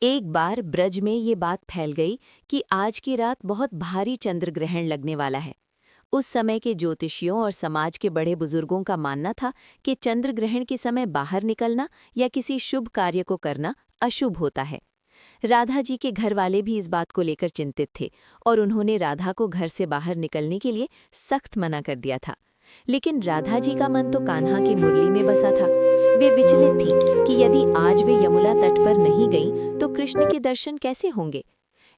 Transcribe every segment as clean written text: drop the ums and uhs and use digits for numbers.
एक बार ब्रज में ये बात फैल गई कि आज की रात बहुत भारी चंद्र ग्रहण लगने वाला है। उस समय के ज्योतिषियों और समाज के बड़े बुजुर्गों का मानना था कि चंद्र ग्रहण के समय बाहर निकलना या किसी शुभ कार्य को करना अशुभ होता है। राधा जी के घर वाले भी इस बात को लेकर चिंतित थे और उन्होंने राधा को घर से बाहर निकलने के लिए सख्त मना कर दिया था। लेकिन राधा जी का मन तो कान्हा की मुरली में बसा था। वे विचलित थीं कि यदि आज वे यमुना तट पर नहीं गईं तो कृष्ण के दर्शन कैसे होंगे।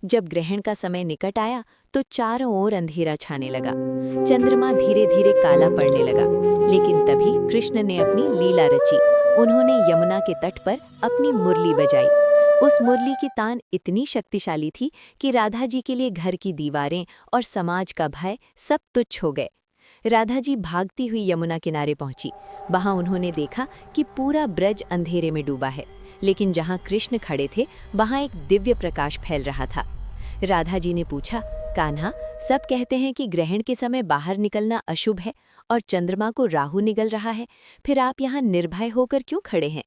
जब ग्रहण का समय निकट आया तो चारों ओर अंधेरा छाने लगा। चंद्रमा धीरे धीरे काला पड़ने लगा। लेकिन तभी कृष्ण ने अपनी लीला रची। उन्होंने यमुना के तट पर अपनी मुरली बजाई। उस मुरली की तान इतनी शक्तिशाली थी कि राधा जी के लिए घर की दीवारें और समाज का भय सब तुच्छ हो गए। राधा जी भागती हुई यमुना किनारे पहुंची। वहां उन्होंने देखा कि पूरा ब्रज अंधेरे में डूबा है, लेकिन जहां कृष्ण खड़े थे वहां एक दिव्य प्रकाश फैल रहा था। राधा जी ने पूछा, कान्हा, सब कहते हैं कि ग्रहण के समय बाहर निकलना अशुभ है और चंद्रमा को राहु निगल रहा है, फिर आप यहाँ निर्भय होकर क्यों खड़े हैं?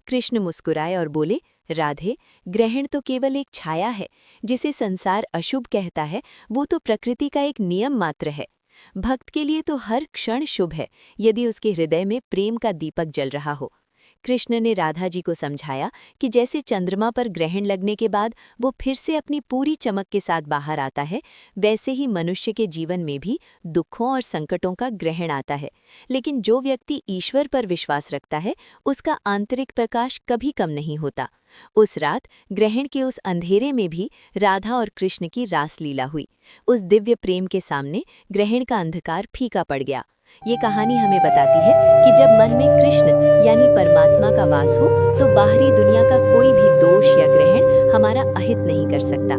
कृष्ण मुस्कुराए और बोले, राधे, ग्रहण तो केवल एक छाया है। जिसे संसार अशुभ कहता है वो तो प्रकृति का एक नियम मात्र है। भक्त के लिए तो हर क्षण शुभ है, यदि उसके हृदय में प्रेम का दीपक जल रहा हो। कृष्ण ने राधा जी को समझाया कि जैसे चंद्रमा पर ग्रहण लगने के बाद वो फिर से अपनी पूरी चमक के साथ बाहर आता है, वैसे ही मनुष्य के जीवन में भी दुखों और संकटों का ग्रहण आता है। लेकिन जो व्यक्ति ईश्वर पर विश्वास रखता है, उसका आंतरिक प्रकाश कभी कम नहीं होता। उस रात ग्रहण के उस अंधेरे में भी राधा और कृष्ण की रासलीला हुई। उस दिव्य प्रेम के सामने ग्रहण का अंधकार फीका पड़ गया। ये कहानी हमें बताती है कि जब मन में कृष्ण यानी परमात्मा का वास हो तो बाहरी दुनिया का कोई भी दोष या ग्रहण हमारा अहित नहीं कर सकता।